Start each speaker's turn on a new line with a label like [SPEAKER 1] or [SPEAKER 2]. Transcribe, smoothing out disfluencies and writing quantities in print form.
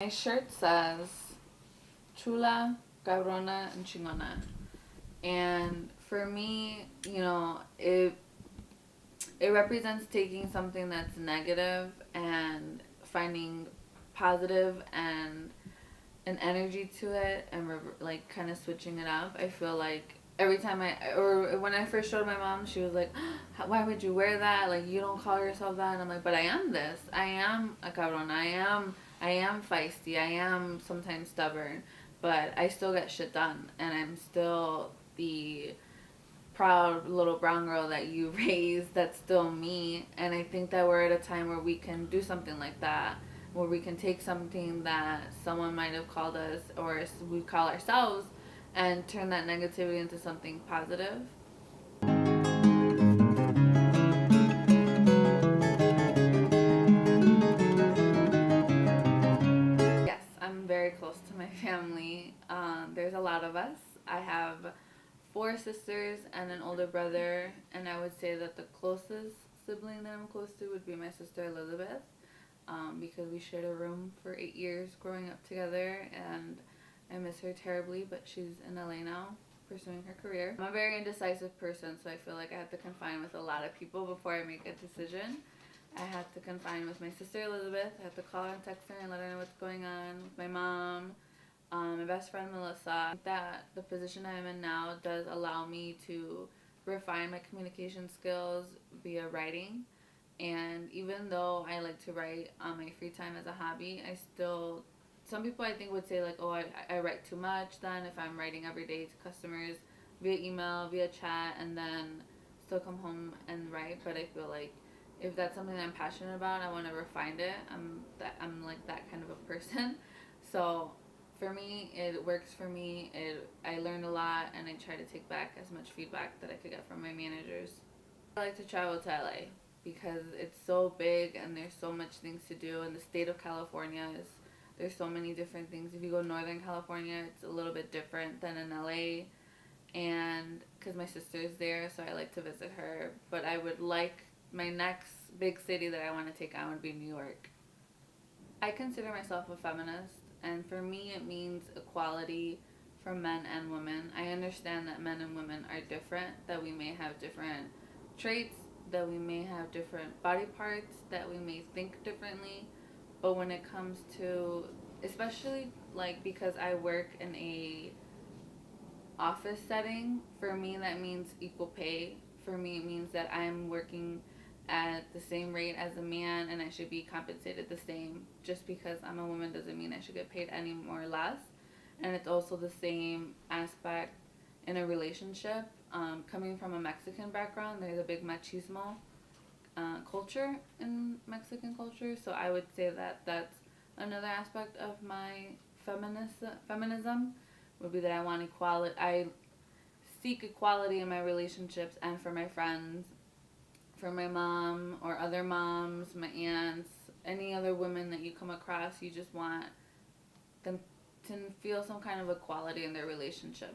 [SPEAKER 1] My shirt says chula, cabrona, and chingona. And for me, it represents taking something that's negative and finding positive and an energy to it, and like kind of switching it up. I feel like every time or when I first showed my mom, she was like, why would you wear that? Like, you don't call yourself that. And I'm like, but I am this. I am a cabrona. I am feisty. I am sometimes stubborn, but I still get shit done, and I'm still the proud little brown girl that you raised. That's still me. And I think that we're at a time where we can do something like that, where we can take something that someone might have called us or we call ourselves and turn that negativity into something positive. Yes, I'm very close to my family. There's a lot of us. I have four sisters and an older brother, and I would say that the closest sibling that I'm close to would be my sister Elizabeth, because we shared a room for 8 years growing up together, and I miss her terribly, but she's in LA now pursuing her career. I'm a very indecisive person, so I feel like I have to confine with a lot of people before I make a decision. I have to confine with my sister Elizabeth. I have to call her and text her and let her know what's going on. With my mom, my best friend Melissa. I think that the position I'm in now does allow me to refine my communication skills via writing. And even though I like to write on my free time as a hobby, I still, some people I think would say like, oh, I write too much then if I'm writing every day to customers via email, via chat, and then still come home and write. But I feel like if that's something that I'm passionate about, I want to refine it. I'm like that kind of a person. So for me, it works for me. I learned a lot, and I try to take back as much feedback that I could get from my managers. I like to travel to LA because it's so big and there's so much things to do. And the state of California is, there's so many different things. If you go Northern California, it's a little bit different than in LA. And because my sister is there, so I like to visit her. But I would like, my next big city that I want to take on would be New York. I consider myself a feminist, and for me, it means equality for men and women. I understand that men and women are different, that we may have different traits, that we may have different body parts, that we may think differently. But when it comes to, especially like because I work in a office setting, for me that means equal pay. For me, it means that I'm working at the same rate as a man, and I should be compensated the same. Just because I'm a woman doesn't mean I should get paid any more or less. And it's also the same aspect in a relationship. Coming from a Mexican background, there's a big machismo culture in Mexican culture. So I would say that that's another aspect of my feminism would be that I want equality. I seek equality in my relationships and for my friends, for my mom or other moms, my aunts, any other women that you come across. You just want them to feel some kind of equality in their relationship.